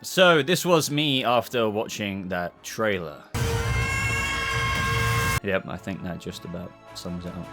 So this was me after watching that trailer. Yep, I think that just about sums it up.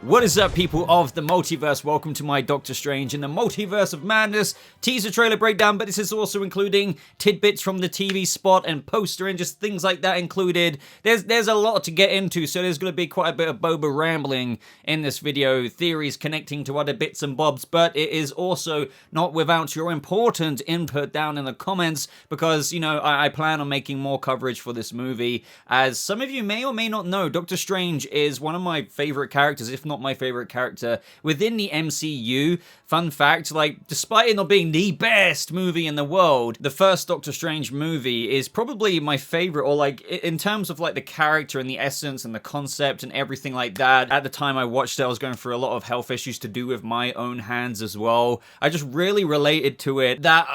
What is up, people of the multiverse? Welcome to my Doctor Strange in the Multiverse of Madness teaser trailer breakdown, but this is also including tidbits from the TV spot and poster and just things like that included. There's a lot to get into, so there's going to be quite a bit of Boba rambling in this video, theories connecting to other bits and bobs, but it is also not without your important input down in the comments, because, you know, I plan on making more coverage for this movie. As some of you may or may not know, Doctor Strange is one of my favorite characters, if not my favorite character within the MCU. Fun fact, like, despite it not being the best movie in the world, the first Doctor Strange movie is probably my favorite, or like, in terms of like the character and the essence and the concept and everything like that. At the time I watched it, I was going through a lot of health issues to do with my own hands as well. I just really related to it, that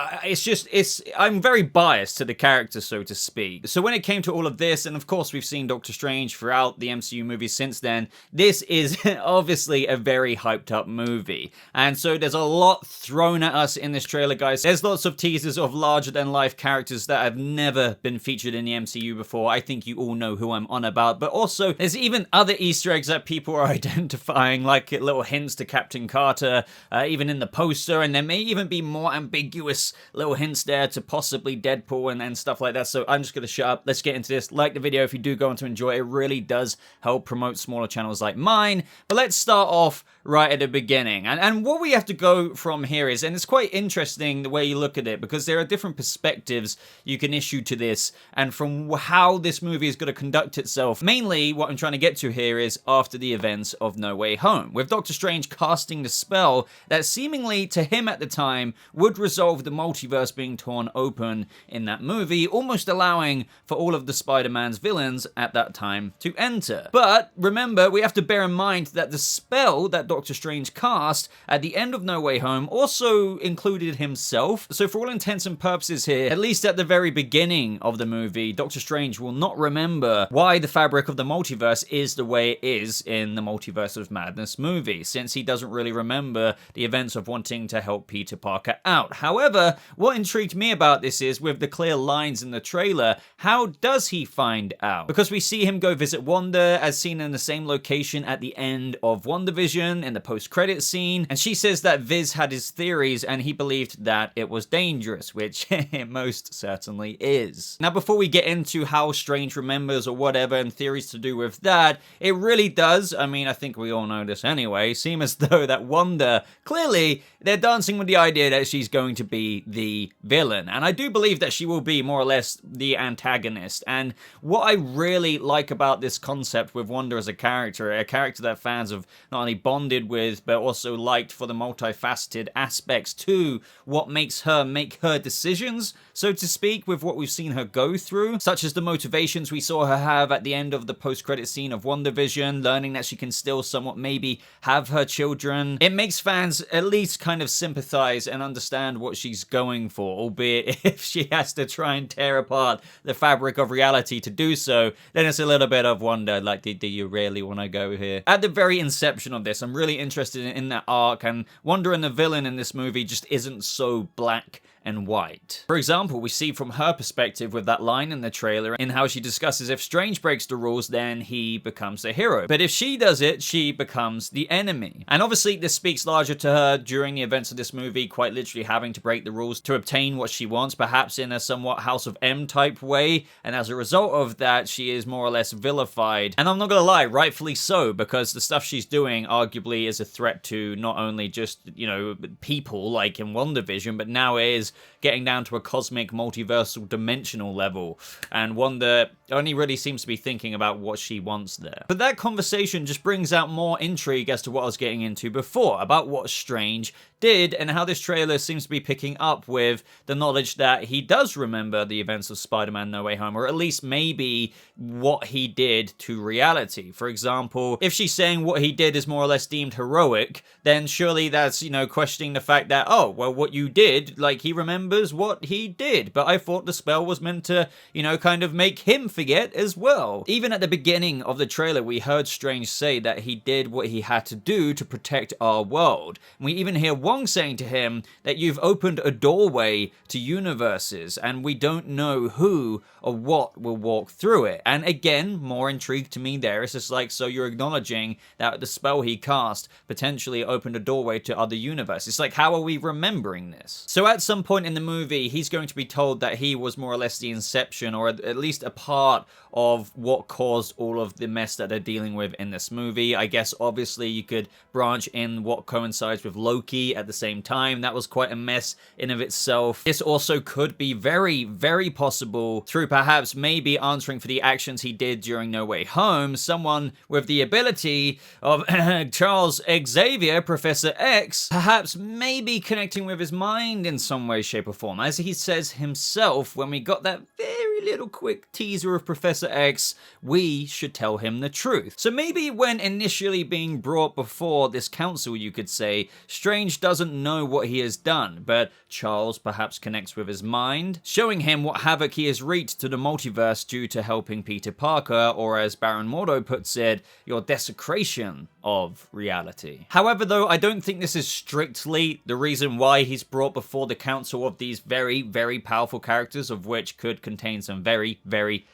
I'm very biased to the character, so to speak. So when it came to all of this, and of course we've seen Doctor Strange throughout the MCU movies since then, this is obviously a very hyped up movie. And so there's a lot thrown at us in this trailer, guys. There's lots of teasers of larger than life characters that have never been featured in the MCU before. I think you all know who I'm on about. But also, there's even other Easter eggs that people are identifying, like little hints to Captain Carter, even in the poster. And there may even be more ambiguous little hints there to possibly Deadpool and stuff like that. So I'm just going to shut up. Let's get into this. Like the video if you do go on to enjoy it. It really does help promote smaller channels like mine. But let's start off right at the beginning. And what we have to go from here is, and it's quite interesting the way you look at it, because there are different perspectives you can issue to this, and from how this movie is going to conduct itself. Mainly, what I'm trying to get to here is after the events of No Way Home, with Doctor Strange casting the spell that seemingly, to him at the time, would resolve the multiverse being torn open in that movie, almost allowing for all of the Spider-Man's villains at that time to enter. But remember, we have to bear in mind that the spell that Doctor Strange cast at the end of No Way Home also included himself. So for all intents and purposes here, at least at the very beginning of the movie, Doctor Strange will not remember why the fabric of the multiverse is the way it is in the Multiverse of Madness movie, since he doesn't really remember the events of wanting to help Peter Parker out. However, what intrigued me about this is, with the clear lines in the trailer, how does he find out? Because we see him go visit Wanda, as seen in the same location at the end of WandaVision in the post-credit scene, and she says that Viz had his theories and he believed that it was dangerous, which it most certainly is. Now, before we get into how Strange remembers or whatever and theories to do with that, it really does, I mean, I think we all know this anyway, seem as though that Wanda, clearly, they're dancing with the idea that she's going to be the villain, and I do believe that she will be more or less the antagonist. And what I really like about this concept with Wanda as a character that fans have not only bonded with, but also liked for the multifaceted aspects to what makes her make her decisions, so to speak, with what we've seen her go through, such as the motivations we saw her have at the end of the post-credit scene of WandaVision, learning that she can still somewhat maybe have her children. It makes fans at least kind of sympathize and understand what she's going for, albeit if she has to try and tear apart the fabric of reality to do so, then it's a little bit of wonder, like, do you really want to go here? At the very inception of this, I'm really interested in that arc, and Wanda and the villain in this movie just isn't so black and white. For example, we see from her perspective with that line in the trailer in how she discusses if Strange breaks the rules, then he becomes the hero. But if she does it, she becomes the enemy. And obviously this speaks larger to her during the events of this movie, quite literally having to break the rules to obtain what she wants, perhaps in a somewhat House of M type way. And as a result of that, she is more or less vilified. And I'm not gonna lie, rightfully so, because the stuff she's doing arguably is a threat to not only just, you know, people like in WandaVision, but now it is getting down to a cosmic, multiversal, dimensional level. And Wanda only really seems to be thinking about what she wants there. But that conversation just brings out more intrigue as to what I was getting into before, about what Strange did and how this trailer seems to be picking up with the knowledge that he does remember the events of Spider-Man No Way Home, or at least maybe what he did to reality. For example, if she's saying what he did is more or less deemed heroic, then surely that's, you know, questioning the fact that, oh, well, what you did, like, he remembers remembers what he did. But I thought the spell was meant to, you know, kind of make him forget as well. Even at the beginning of the trailer, we heard Strange say that he did what he had to do to protect our world. And we even hear Wong saying to him that you've opened a doorway to universes, and we don't know who or what will walk through it. And again, more intrigue to me there. It's just like, so you're acknowledging that the spell he cast potentially opened a doorway to other universes. It's like, how are we remembering this? So at some point in the movie, he's going to be told that he was more or less the inception, or at least a part of what caused all of the mess that they're dealing with in this movie. I guess obviously you could branch in what coincides with Loki at the same time. That was quite a mess in of itself. This also could be very, very possible through perhaps maybe answering for the actions he did during No Way Home, someone with the ability of Charles Xavier, Professor X, perhaps maybe connecting with his mind in some way, shape, or form. As he says himself, when we got that very little quick teaser of Professor X, we should tell him the truth. So maybe when initially being brought before this council, you could say, Strange doesn't know what he has done, but Charles perhaps connects with his mind, showing him what havoc he has wreaked to the multiverse due to helping Peter Parker, or as Baron Mordo puts it, your desecration of reality. However, though, I don't think this is strictly the reason why he's brought before the council of these very, very powerful characters, of which could contain some very, very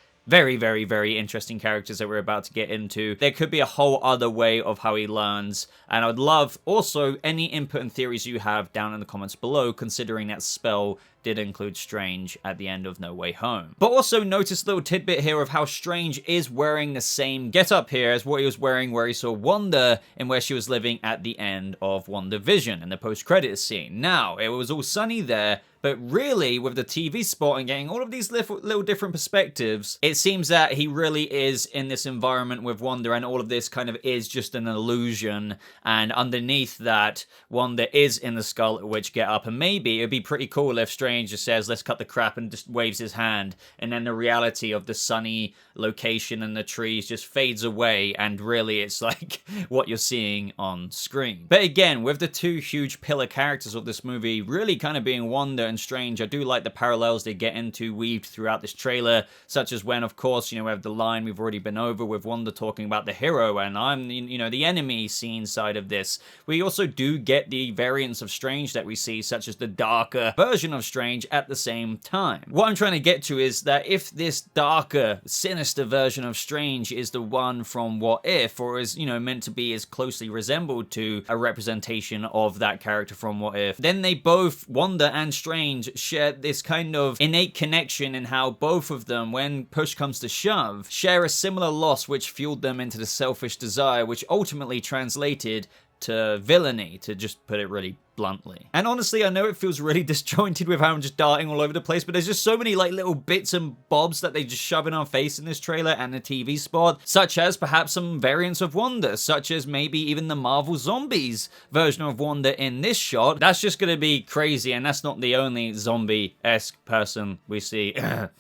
interesting characters that we're about to get into. There could be a whole other way of how he learns, and I'd love also any input and theories you have down in the comments below, considering that spell did include Strange at the end of No Way Home. But also notice a little tidbit here of how Strange is wearing the same getup here as what he was wearing where he saw Wanda and where she was living at the end of WandaVision in the post-credits scene. Now, it was all sunny there, but really, with the TV spot and getting all of these little different perspectives, it seems that he really is in this environment with Wanda, and all of this kind of is just an illusion. And underneath that, Wanda is in the Scarlet Witch getup, and maybe it'd be pretty cool if Strange just says, let's cut the crap, and just waves his hand, and then the reality of the sunny location and the trees just fades away, and really it's like what you're seeing on screen. But again, with the two huge pillar characters of this movie really kind of being Wanda and Strange, I do like the parallels they get into weaved throughout this trailer, such as when, of course, you know, we have the line we've already been over with Wanda talking about the hero and I'm, you know, the enemy scene side of this. We also do get the variants of Strange that we see, such as the darker version of Strange at the same time. What I'm trying to get to is that if this darker, sinister version of Strange is the one from What If, or is, you know, meant to be as closely resembled to a representation of that character from What If, then they both, Wanda and Strange, share this kind of innate connection in how both of them, when push comes to shove, share a similar loss which fueled them into the selfish desire, which ultimately translated to villainy, to just put it really bluntly. And honestly, I know it feels really disjointed with how I'm just darting all over the place, but there's just so many like little bits and bobs that they just shove in our face in this trailer and the TV spot, such as perhaps some variants of Wanda, such as maybe even the Marvel Zombies version of Wanda in this shot. That's just gonna be crazy, and that's not the only zombie-esque person we see.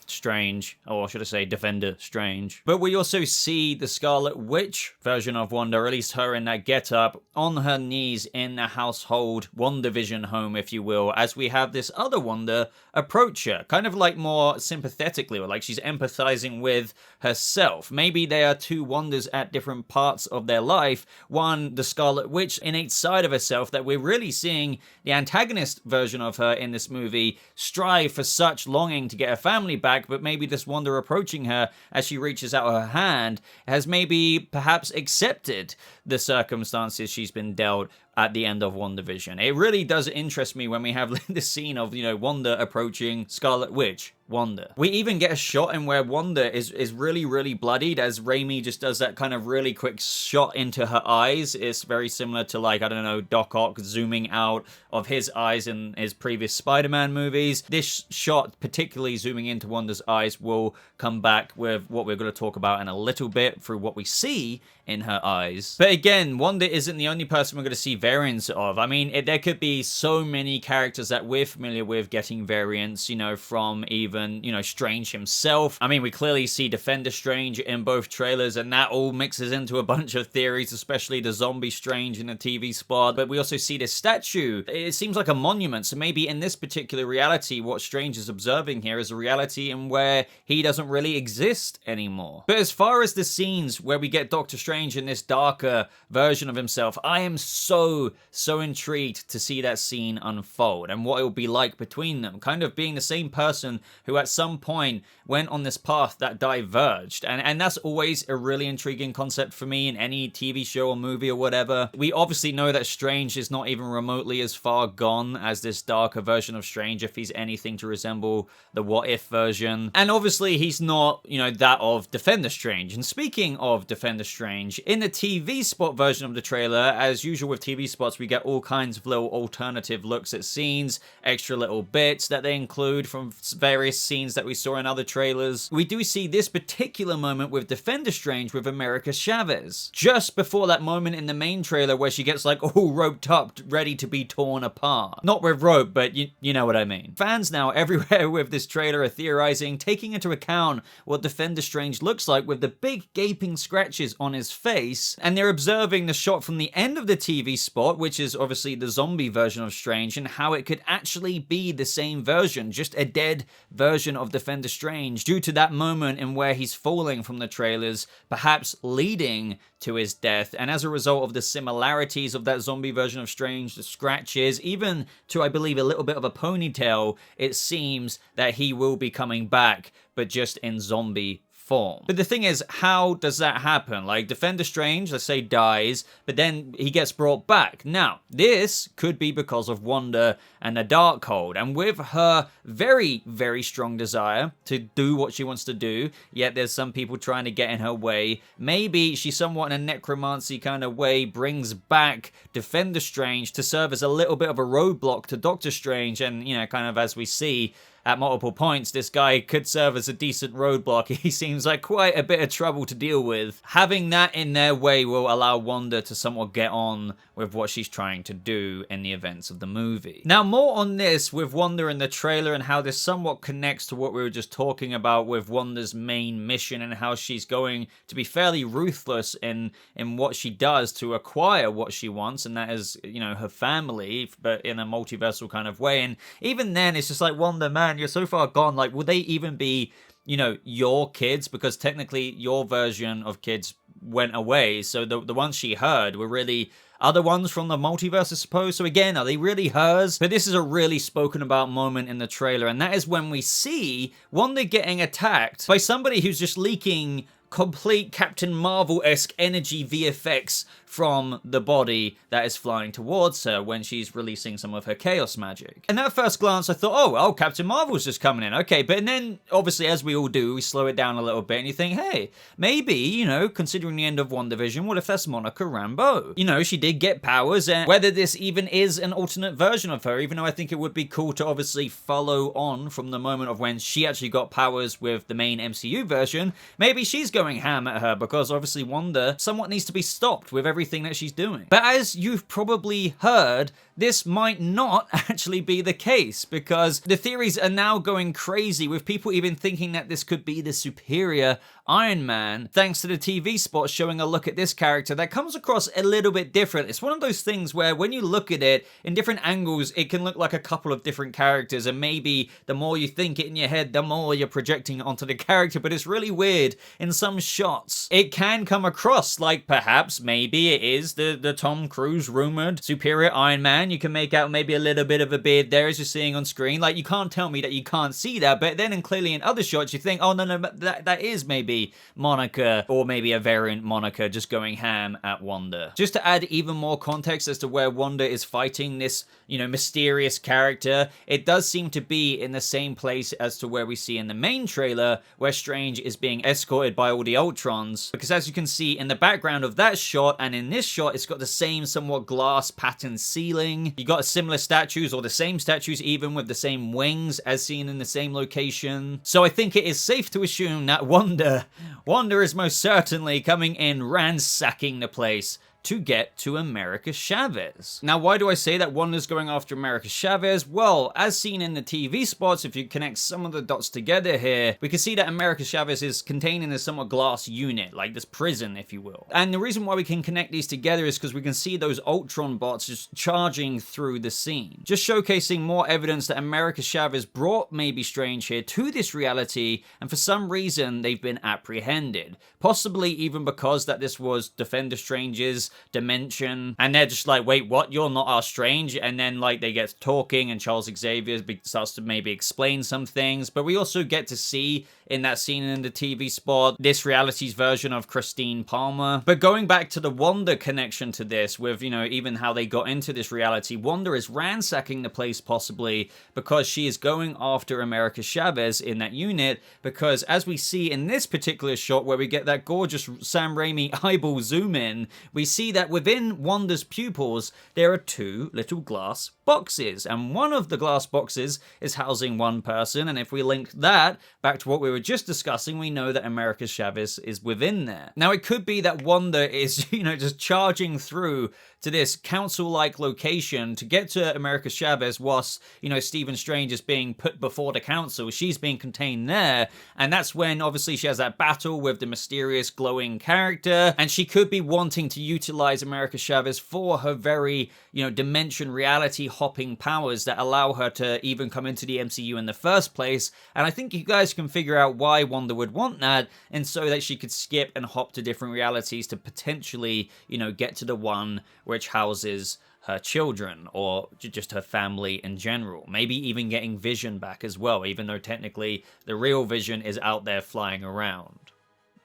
Strange, or should I say Defender Strange. But we also see the Scarlet Witch version of Wanda, or at least her in that getup, on her knees in the household WandaVision home, if you will, as we have this other Wanda approach her, kind of like more sympathetically, or like she's empathizing with herself. Maybe they are two Wandas at different parts of their life. One, the Scarlet Witch innate side of herself that we're really seeing the antagonist version of her in this movie strive for such longing to get her family back, but maybe this Wanda approaching her as she reaches out her hand has maybe perhaps accepted the circumstances she's been dealt at the end of WandaVision. It really does interest me when we have this scene of, you know, Wanda approaching Scarlet Witch. Wanda. We even get a shot in where Wanda is really, really bloodied as Raimi just does that kind of really quick shot into her eyes. It's very similar to, like, I don't know, Doc Ock zooming out of his eyes in his previous Spider-Man movies. This shot, particularly zooming into Wanda's eyes, will come back with what we're going to talk about in a little bit through what we see in her eyes. But again, Wanda isn't the only person we're going to see variants of. I mean, there could be so many characters that we're familiar with getting variants, you know, from even, you know, Strange himself. I mean, we clearly see Defender Strange in both trailers, and that all mixes into a bunch of theories, especially the zombie Strange in the TV spot. But we also see this statue. It seems like a monument, so maybe in this particular reality, what Strange is observing here is a reality in where he doesn't really exist anymore. But as far as the scenes where we get Doctor Strange in this darker version of himself, I am so intrigued to see that scene unfold and what it will be like between them, kind of being the same person who at some point went on this path that diverged. And that's always a really intriguing concept for me in any TV show or movie or whatever. We obviously know that Strange is not even remotely as far gone as this darker version of Strange, if he's anything to resemble the What If version. And obviously he's not, you know, that of Defender Strange. And speaking of Defender Strange, in the TV spot version of the trailer, as usual with TV spots, we get all kinds of little alternative looks at scenes, extra little bits that they include from various scenes that we saw in other trailers. We do see this particular moment with Defender Strange with America Chavez, just before that moment in the main trailer where she gets like all roped up, ready to be torn apart. Not with rope, but you know what I mean. Fans now everywhere with this trailer are theorizing, taking into account what Defender Strange looks like with the big gaping scratches on his face, and they're observing the shot from the end of the TV spot, which is obviously the zombie version of Strange, and how it could actually be the same version, just a dead version of Defender Strange, due to that moment in where he's falling from the trailers, perhaps leading to his death. And as a result of the similarities of that zombie version of Strange, the scratches, even to, I believe, a little bit of a ponytail, it seems that he will be coming back, but just in zombie form. But the thing is, how does that happen? Like, Defender Strange, let's say, dies, but then he gets brought back. Now, this could be because of Wanda and the Darkhold, and with her very strong desire to do what she wants to do, yet there's some people trying to get in her way. Maybe she somewhat in a necromancy kind of way brings back Defender Strange to serve as a little bit of a roadblock to Doctor Strange, and, you know, kind of as we see at multiple points, this guy could serve as a decent roadblock. He seems like quite a bit of trouble to deal with. Having that in their way will allow Wanda to somewhat get on with what she's trying to do in the events of the movie. Now, more on this with Wanda in the trailer and how this somewhat connects to what we were just talking about with Wanda's main mission and how she's going to be fairly ruthless in what she does to acquire what she wants, and that is, you know, her family, but in a multiversal kind of way. And even then, it's just like, Wanda, man, you're so far gone. Like, will they even be, you know, your kids? Because technically your version of kids went away, so the ones she heard were really other ones from the multiverse, I suppose. So again, are they really hers? But this is a really spoken about moment in the trailer, and that is when we see Wanda getting attacked by somebody who's just leaking complete Captain Marvel-esque energy VFX from the body that is flying towards her when she's releasing some of her chaos magic. And at first glance, I thought, oh, Captain Marvel's just coming in. Okay, but then, obviously, as we all do, we slow it down a little bit, and you think, hey, maybe, you know, considering the end of WandaVision, what if that's Monica Rambeau? You know, she did get powers, and whether this even is an alternate version of her, even though I think it would be cool to obviously follow on from the moment of when she actually got powers with the main MCU version, maybe she's going ham at her, because obviously Wanda somewhat needs to be stopped with everything that she's doing. But as you've probably heard, this might not actually be the case, because the theories are now going crazy with people even thinking that this could be the superior Iron Man, thanks to the TV spot showing a look at this character that comes across a little bit different. It's one of those things where when you look at it in different angles, it can look like a couple of different characters, and maybe the more you think it in your head, the more you're projecting it onto the character. But it's really weird. In some shots, it can come across like perhaps maybe it is the Tom Cruise rumored superior Iron Man. You can make out maybe a little bit of a beard there as you're seeing on screen. Like, you can't tell me that you can't see that, but then clearly in other shots you think, oh no, that is maybe Monica, or maybe a variant Monica just going ham at Wanda. Just to add even more context as to where Wanda is fighting this, you know, mysterious character, it does seem to be in the same place as to where we see in the main trailer, where Strange is being escorted by all the Ultrons, because as you can see in the background of that shot and in this shot, it's got the same somewhat glass pattern ceiling. You got similar statues, or the same statues even, with the same wings as seen in the same location. So I think it is safe to assume that Wanda is most certainly coming in, ransacking the place, to get to America Chavez. Now, why do I say that Wanda's going after America Chavez? Well, as seen in the TV spots, if you connect some of the dots together here, we can see that America Chavez is contained in a somewhat glass unit, like this prison, if you will. And the reason why we can connect these together is because we can see those Ultron bots just charging through the scene, just showcasing more evidence that America Chavez brought maybe Strange here to this reality, and for some reason they've been apprehended. Possibly even because that this was Defender Strange's dimension, and they're just like, wait, what? You're not our Strange? And then like they get talking, and Charles Xavier starts to maybe explain some things. But we also get to see in that scene in the TV spot this reality's version of Christine Palmer. But going back to the Wanda connection to this, with, you know, even how they got into this reality, Wanda is ransacking the place possibly because she is going after America Chavez in that unit, because as we see in this particular shot where we get that gorgeous Sam Raimi eyeball zoom in, we see that within Wanda's pupils there are two little glass boxes, and one of the glass boxes is housing one person, and if we link that back to what we were just discussing, we know that America Chavez is within there. Now, it could be that Wanda is, you know, just charging through to this council-like location to get to America Chavez whilst, you know, Stephen Strange is being put before the council. She's being contained there, and that's when obviously she has that battle with the mysterious glowing character, and she could be wanting to utilize America Chavez for her very, you know, dimension reality hopping powers that allow her to even come into the MCU in the first place. And I think you guys can figure out why Wanda would want that, and so that she could skip and hop to different realities to potentially, you know, get to the one which houses her children, or just her family in general. Maybe even getting Vision back as well, even though technically the real Vision is out there flying around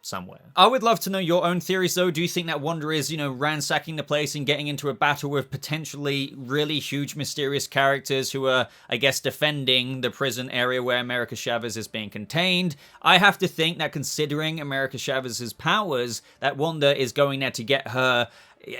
somewhere. I would love to know your own theories though. Do you think that Wanda is, you know, ransacking the place and getting into a battle with potentially really huge mysterious characters who are, I guess, defending the prison area where America Chavez is being contained? I have to think that considering America Chavez's powers, that Wanda is going there to get her.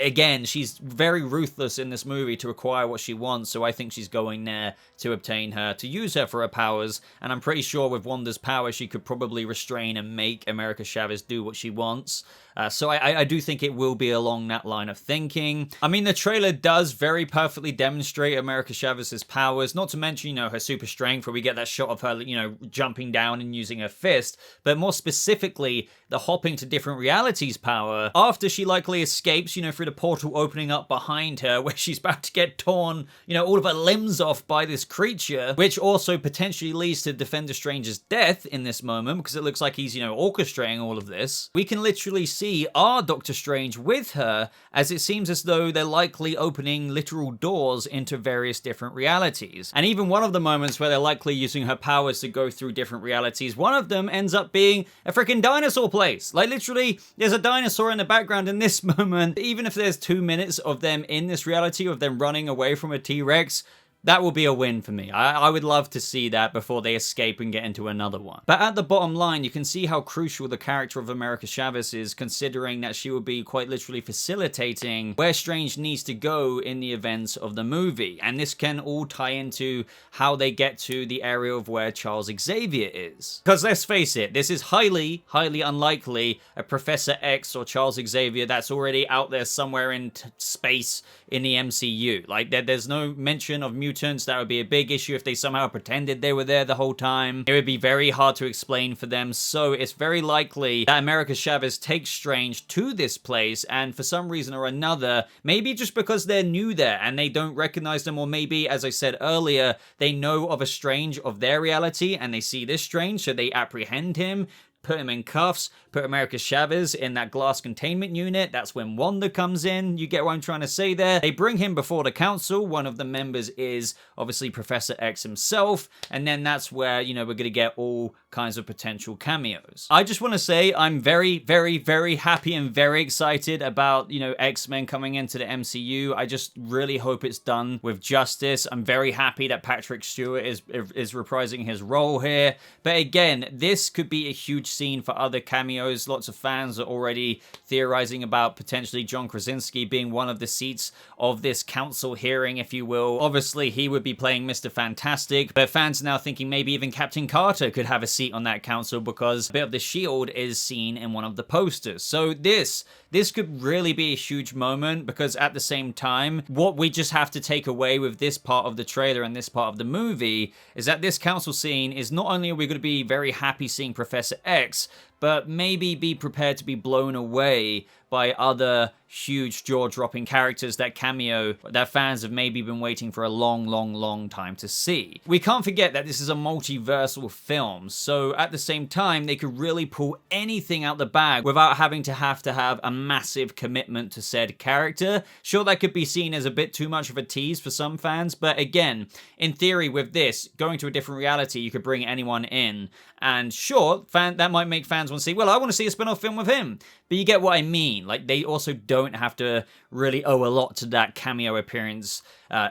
Again, she's very ruthless in this movie to acquire what she wants, so I think she's going there to obtain her, to use her for her powers, and I'm pretty sure with Wanda's power, she could probably restrain and make America Chavez do what she wants. So I do think it will be along that line of thinking. I mean, the trailer does very perfectly demonstrate America Chavez's powers, not to mention, you know, her super strength, where we get that shot of her, you know, jumping down and using her fist, but more specifically, the hopping to different realities power, after she likely escapes, you know, through the portal opening up behind her, where she's about to get torn, you know, all of her limbs off by this creature, which also potentially leads to Defender Strange's death in this moment, because it looks like he's, you know, orchestrating all of this. We can literally see our Doctor Strange with her, as it seems as though they're likely opening literal doors into various different realities. And even one of the moments where they're likely using her powers to go through different realities, one of them ends up being a freaking dinosaur place. Like, literally, there's a dinosaur in the background in this moment. Even if there's 2 minutes of them in this reality, of them running away from a T-Rex, that will be a win for me. I would love to see that before they escape and get into another one. But at the bottom line, you can see how crucial the character of America Chavez is, considering that she will be quite literally facilitating where Strange needs to go in the events of the movie. And this can all tie into how they get to the area of where Charles Xavier is. Because let's face it, this is highly, highly unlikely a Professor X or Charles Xavier that's already out there somewhere in space in the MCU. Like, there's no mention of mutants. That would be a big issue if they somehow pretended they were there the whole time. It would be very hard to explain for them, so it's very likely that America Chavez takes Strange to this place, and for some reason or another, maybe just because they're new there and they don't recognize them, or maybe, as I said earlier, they know of a Strange of their reality and they see this Strange, so they apprehend him, put him in cuffs, put America Chavez in that glass containment unit. That's when Wanda comes in. You get what I'm trying to say there. They bring him before the council. One of the members is obviously Professor X himself. And then that's where, you know, we're going to get all kinds of potential cameos. I just want to say I'm very, very, very happy and very excited about, you know, X-Men coming into the MCU. I just really hope it's done with justice. I'm very happy that Patrick Stewart is reprising his role here. But again, this could be a huge scene for other cameos cameos. Lots of fans are already theorizing about potentially John Krasinski being one of the seats of this council hearing, if you will. Obviously, he would be playing Mr. Fantastic, but fans are now thinking maybe even Captain Carter could have a seat on that council because a bit of the shield is seen in one of the posters. So this could really be a huge moment, because at the same time, what we just have to take away with this part of the trailer and this part of the movie is that this council scene is not only are we going to be very happy seeing Professor X, but maybe be prepared to be blown away by other huge jaw-dropping characters that cameo that fans have maybe been waiting for a long time to see. We can't forget that this is a multiversal film, so at the same time, they could really pull anything out the bag without having to have a massive commitment to said character. Sure, that could be seen as a bit too much of a tease for some fans, but again, in theory with this, going to a different reality, you could bring anyone in, and sure, that might make fans want to see, well, I want to see a spin-off film with him, but you get what I mean. Like, they also don't have to really owe a lot to that cameo appearance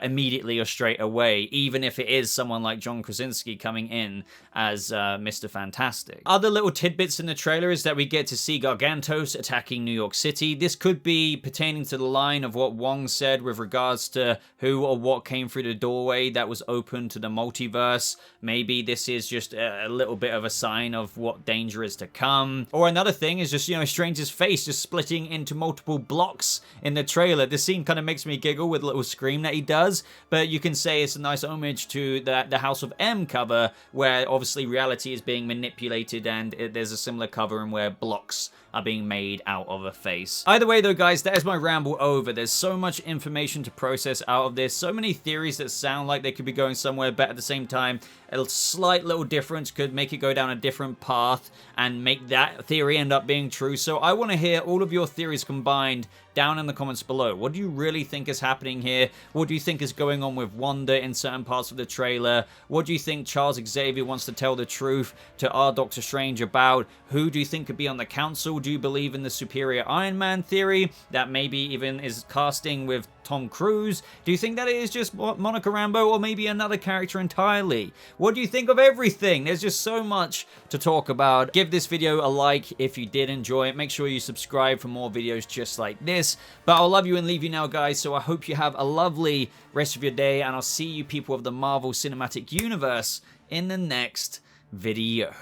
immediately or straight away, even if it is someone like John Krasinski coming in as Mr. Fantastic. Other little tidbits in the trailer is that we get to see Gargantos attacking New York City. This could be pertaining to the line of what Wong said with regards to who or what came through the doorway that was open to the multiverse. Maybe this is just a little bit of a sign of what danger is to come. Or another thing is just, Strange's face just splitting into multiple blocks in the trailer. This scene kind of makes me giggle with a little scream that he does, but you can say it's a nice homage to the House of M cover, where obviously reality is being manipulated, and there's a similar cover in where blocks are being made out of a face. Either way though, guys, that is my ramble over. There's so much information to process out of this, so many theories that sound like they could be going somewhere, but at the same time, a slight little difference could make it go down a different path and make that theory end up being true. So I want to hear all of your theories combined down in the comments below. What do you really think is happening here? What do you think is going on with Wanda in certain parts of the trailer? What do you think Charles Xavier wants to tell the truth to our Doctor Strange about? Who do you think could be on the council? Do you believe in the superior Iron Man theory that maybe even is casting with Tom Cruise? Do you think that it is just Monica Rambeau, or maybe another character entirely? What do you think of everything? There's just so much to talk about. Give this video a like if you did enjoy it. Make sure you subscribe for more videos just like this. But I'll love you and leave you now, guys, so I hope you have a lovely rest of your day, and I'll see you people of the Marvel Cinematic Universe in the next video.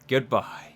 Goodbye.